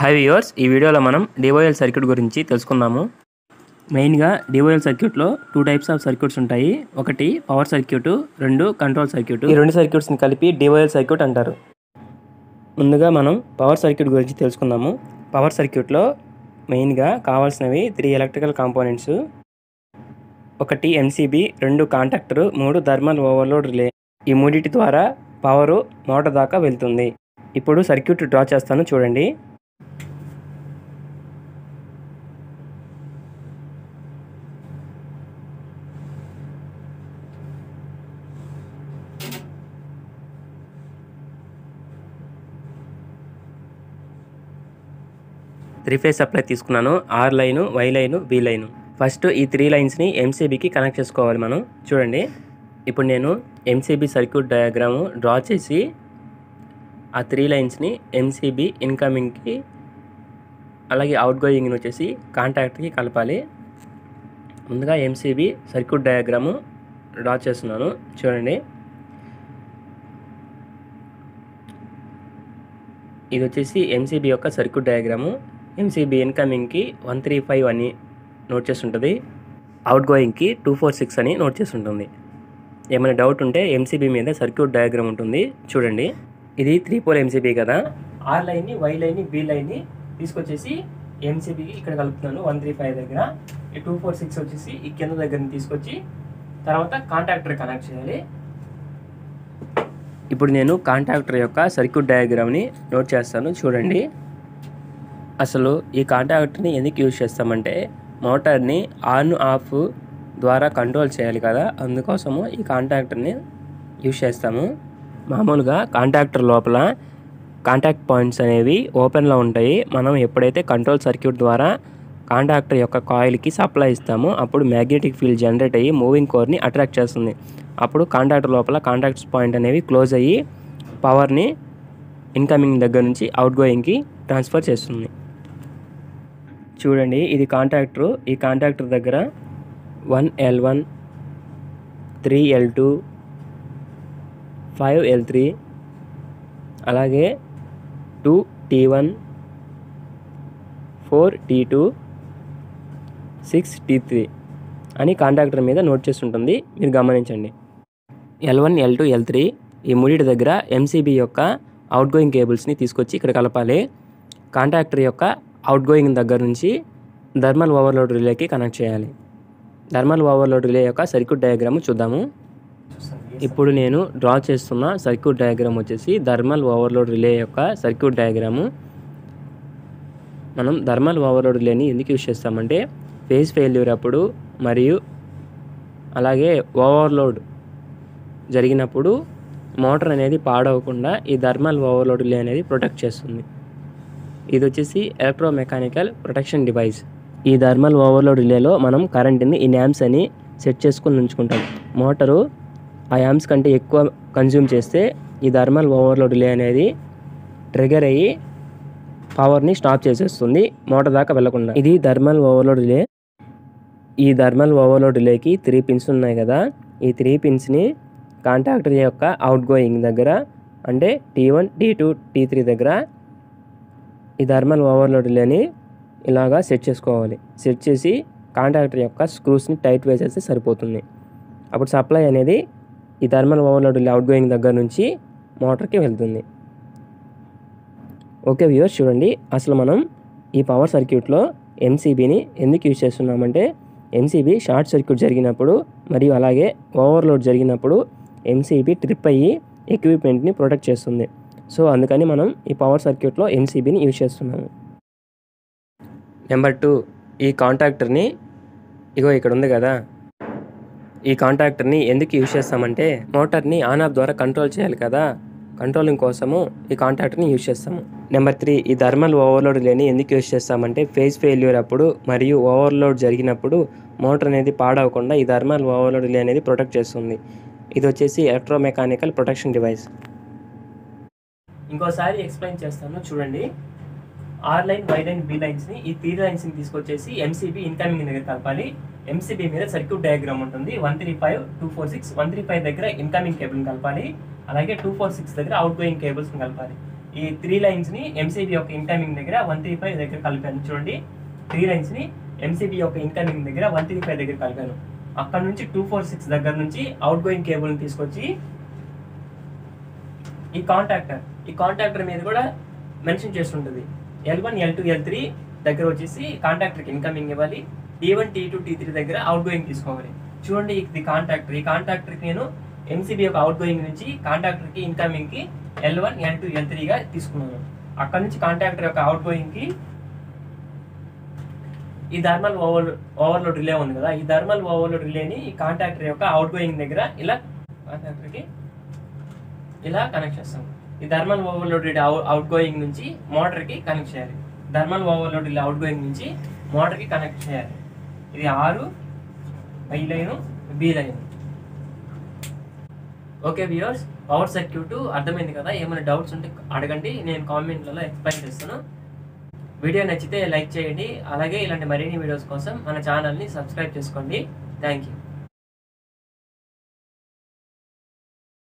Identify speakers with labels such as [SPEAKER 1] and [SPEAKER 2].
[SPEAKER 1] High viewers, ఈ వీడియోలో మనం డివోఎల్ సర్క్యూట్ గురించి తెలుసుకుందాము. మెయిన్గా డివోఎల్ సర్క్యూట్లో 2 టైప్స్ ఆఫ్ సర్క్యూట్స్ ఉంటాయి. ఒకటి పవర్ సర్క్యూట్, 2 కంట్రోల్ సర్క్యూట్. ఈ 2 సర్క్యూట్స్ని కలిపి డివోఎల్ సర్క్యూట్ అంటారు. ముందుగా మనం పవర్ సర్క్యూట్ గురించి తెలుసుకుందాము. పవర్ సర్క్యూట్లో మెయిన్గా కావాల్సినవి 3 ఎలక్ట్రికల్ కాంపోనెంట్స్. ఒకటి MCB, 2 contactor, 3 thermal overload relay. ఈ మూడింటి ద్వారా పవరు మోటార్ దాకా వెళ్తుంది. ఇప్పుడు సర్క్యూట్ డ్రా చేస్తాను, చూడండి. త్రీ ఫేజ్ సప్లై తీసుకున్నాను. R line, Y line, B line. First ఈ 3 లైన్స్ని ఎంసీబీకి కనెక్ట్ చేసుకోవాలి మనం. చూడండి, ఇప్పుడు నేను ఎంసీబీ సర్క్యూట్ డయాగ్రాము డ్రా చేసి ఆ 3 లైన్స్ని ఎంసీబీ ఇన్కమింగ్కి అలాగే అవుట్ గోయింగ్ని వచ్చేసి కాంటాక్ట్కి కలపాలి. ముందుగా ఎంసీబీ సర్క్యూట్ డయాగ్రాము డ్రా చేస్తున్నాను, చూడండి. ఇది వచ్చేసి ఎంసీబీ యొక్క సర్క్యూట్ డయాగ్రాము. ఎంసీబీ ఇన్కమింగ్కి 135 అని నోట్ చేసి ఉంటుంది, అవుట్ గోయింగ్కి 246 అని నోట్ చేసి ఉంటుంది. ఏమైనా డౌట్ ఉంటే ఎంసీబీ మీద సర్క్యూట్ డయాగ్రామ్ ఉంటుంది, చూడండి. ఇది 3 పోల్ ఎంసీబీ కదా. ఆర్ లైన్ని, వై లైన్ని, బి లైన్ని తీసుకొచ్చేసి ఎంసీబీకి ఇక్కడ కలుపుతున్నాను 135 దగ్గర. ఈ 246 వచ్చేసి ఈ కింద దగ్గరని తీసుకొచ్చి తర్వాత కాంటాక్టర్ కనెక్ట్ చేయాలి. ఇప్పుడు నేను కాంటాక్టర్ యొక్క సర్క్యూట్ డయాగ్రామ్ని నోట్ చేస్తాను, చూడండి. అసలు ఈ కాంటాక్టర్ని ఎందుకు యూజ్ చేస్తామంటే మోటార్ని ఆన్ ఆఫ్ ద్వారా కంట్రోల్ చేయాలి కదా, అందుకోసము ఈ కాంటాక్టర్ని యూజ్ చేస్తాము. మామూలుగా కాంటాక్టర్ లోపల కాంటాక్ట్ పాయింట్స్ అనేవి ఓపెన్లో ఉంటాయి. మనం ఎప్పుడైతే కంట్రోల్ సర్క్యూట్ ద్వారా కాంటాక్టర్ యొక్క కాయిల్కి సప్లై ఇస్తామో అప్పుడు మ్యాగ్నెటిక్ ఫీల్డ్ జనరేట్ అయ్యి మూవింగ్ కోర్ని అట్రాక్ట్ చేస్తుంది. అప్పుడు కాంటాక్టర్ లోపల కాంటాక్ట్స్ పాయింట్ అనేవి క్లోజ్ అయ్యి పవర్ని ఇన్కమింగ్ దగ్గర నుంచి అవుట్ గోయింగ్కి ట్రాన్స్ఫర్ చేస్తుంది. చూడండి, ఇది కాంటాక్టర్. ఈ కాంటాక్టర్ దగ్గర 1L1, 3L2, 5L3 అలాగే 2T1, 4T2, 6T3 అని కాంటాక్టర్ మీద నోట్ చేసి ఉంటుంది, మీరు గమనించండి. L1, L2, L3 ఈ మూడింటి దగ్గర ఎంసీబీ యొక్క అవుట్ గోయింగ్ కేబుల్స్ని తీసుకొచ్చి ఇక్కడ కలపాలి. కాంటాక్టర్ యొక్క అవుట్ గోయింగ్ దగ్గర నుంచి థర్మల్ ఓవర్లోడ్ రిలేకి కనెక్ట్ చేయాలి. థర్మల్ ఓవర్లోడ్ రిలే యొక్క సర్క్యూట్ డయాగ్రామ్ చూద్దాము. ఇప్పుడు నేను డ్రా చేస్తున్న సర్క్యూట్ డయాగ్రామ్ వచ్చేసి థర్మల్ ఓవర్లోడ్ రిలే యొక్క సర్క్యూట్ డయాగ్రాము. మనం థర్మల్ ఓవర్లోడ్ రిలేని ఎందుకు యూజ్ చేస్తామంటే ఫేజ్ ఫెయిల్యూర్ అప్పుడు మరియు అలాగే ఓవర్లోడ్ జరిగినప్పుడు మోటార్ అనేది పాడవకుండా ఈ థర్మల్ ఓవర్లోడ్ రిలే అనేది ప్రొటెక్ట్ చేస్తుంది. ఇది వచ్చేసి ఎలక్ట్రోమెకానికల్ ప్రొటెక్షన్ డివైస్. ఈ థర్మల్ ఓవర్లోడ్ రిలేలో మనం కరెంట్ని ఇన్ యాంప్స్ అని సెట్ చేసుకుని ఉంచుకుంటాం. మోటారు ఆ యాంప్స్ కంటే ఎక్కువ కన్జ్యూమ్ చేస్తే ఈ థర్మల్ ఓవర్లోడ్ రిలే అనేది ట్రిగర్ అయ్యి పవర్ని స్టాప్ చేసేస్తుంది మోటార్ దాకా వెళ్లకుండా. ఇది థర్మల్ ఓవర్లోడ్ రిలే. ఈ థర్మల్ ఓవర్లోడ్ రిలేకి 3 పిన్స్ ఉన్నాయి కదా, ఈ 3 పిన్స్ని కాంటాక్టర్ యొక్క అవుట్ గోయింగ్ దగ్గర అంటే T1, T2, T3 దగ్గర ఈ థర్మల్ ఓవర్లోడ్ రిలేని ఇలాగా సెట్ చేసుకోవాలి. సెట్ చేసి కాంటాక్టర్ యొక్క స్క్రూస్ని టైట్ వేసేస్తే సరిపోతుంది. అప్పుడు సప్లై అనేది ఈ thermal overload relay out going దగ్గర నుంచి మోటార్కి వెళ్తుంది. ఓకే వ్యూవర్స్, చూడండి. అసలు మనం ఈ పవర్ సర్క్యూట్లో ఎంసీబీని ఎందుకు యూజ్ చేస్తున్నామంటే ఎంసీబీ షార్ట్ సర్క్యూట్ జరిగినప్పుడు మరియు అలాగే ఓవర్లోడ్ జరిగినప్పుడు ఎంసీబీ ట్రిప్ అయ్యి ఎక్విప్మెంట్ని ప్రొటెక్ట్ చేస్తుంది. సో అందుకని మనం ఈ పవర్ సర్క్యూట్లో ఎంసీబీని యూజ్ చేస్తున్నాము. నెంబర్ 2, ఈ కాంటాక్టర్ని ఇక్కడ ఉంది కదా, ఈ కాంటాక్టర్ని ఎందుకు యూజ్ చేస్తామంటే మోటార్ని ఆన్ ఆఫ్ ద్వారా కంట్రోల్ చేయాలి కదా, కంట్రోలింగ్ కోసము ఈ కాంటాక్టర్ని యూజ్ చేస్తాము. నెంబర్ 3, ఈ థర్మల్ ఓవర్లోడ్ రిలేని ఎందుకు యూజ్ చేస్తామంటే ఫేజ్ ఫెయిల్యూర్ అప్పుడు మరియు ఓవర్లోడ్ జరిగినప్పుడు మోటార్ అనేది పాడవకుండా ఈ థర్మల్ ఓవర్లోడ్ రిలే అనేది ప్రొటెక్ట్ చేస్తుంది. ఇది వచ్చేసి ఎలక్ట్రోమెకానికల్ ప్రొటెక్షన్ డివైస్. ఇంకోసారి ఎక్స్ప్లెయిన్ చేస్తాను, చూడండి. R line, Y line, B లైన్స్ని ఈ 3 లైన్స్ని తీసుకొచ్చేసి ఎంసీబీ ఇన్కమింగ్ దగ్గర కలపాలి. ఎంసీబీ మీద సర్క్యూట్ డయాగ్రామ్ ఉంటుంది. 135, 246, 135 దగ్గర ఇన్కమింగ్ కేబుల్ని కలపాలి. అలాగే 246 దగ్గర అవుట్ గోయింగ్ కేబుల్స్ని కలపాలి. ఈ 3 లైన్స్ని ఎంసీబీ యొక్క ఇన్కమింగ్ దగ్గర 135 దగ్గర కలిపాను. చూడండి 3 లైన్స్ని ఎంసీబీ యొక్క ఇన్కమింగ్ దగ్గర 135 దగ్గర కలిపాను. అక్కడ నుంచి 246 దగ్గర నుంచి అవుట్ గోయింగ్ కేబుల్ని తీసుకొచ్చి ఈ కాంటాక్టర్ మీద కూడా మెన్షన్ చేస్తుంటుంది. L1 L2 L3 దగ్గర వచ్చేసి కాంటాక్టర్కి ఇన్కమింగ్ ఇవ్వాలి, T1 T2 T3 దగ్గర అవుట్ గోయింగ్ తీసుకోవాలి. చూడండి ఇది కాంటాక్టర్. ఈ కాంటాక్టర్కి నేను ఎంసీబీ యొక్క అవుట్ గోయింగ్ నుంచి కాంటాక్టర్కి ఇన్కమింగ్కి L1 L2 L3గా తీసుకున్నాను. అక్కడ నుంచి కాంటాక్టర్ యొక్క అవుట్ గోయింగ్కి ఈ థర్మల్ ఓవర్లోడ్ రిలే ఉంది కదా, ఈ థర్మల్ ఓవర్లోడ్ రిలేని ఈ కాంటాక్టర్ యొక్క అవుట్ గోయింగ్ దగ్గర ఇలా కాంటాక్టర్కి ఇలా కనెక్ట్ చేస్తాం. ఈ thermal overload relay out going నుంచి మోటార్కి కనెక్ట్ చేయాలి. Thermal overload relay out going నుంచి మోటార్కి కనెక్ట్ చేయాలి. ఇది 6 I line B line. Okay viewers, power circuit అర్థమైంది కదా. ఏమైనా డౌట్స్ ఉంటే అడగండి, నేను కామెంట్లలో ఎక్స్ప్లెయిన్ చేస్తాను. వీడియో నచ్చితే లైక్ చేయండి. అలాగే ఇలాంటి మరిన్ని వీడియోస్ కోసం మన ఛానల్ని సబ్స్క్రైబ్ చేసుకోండి. Thank you.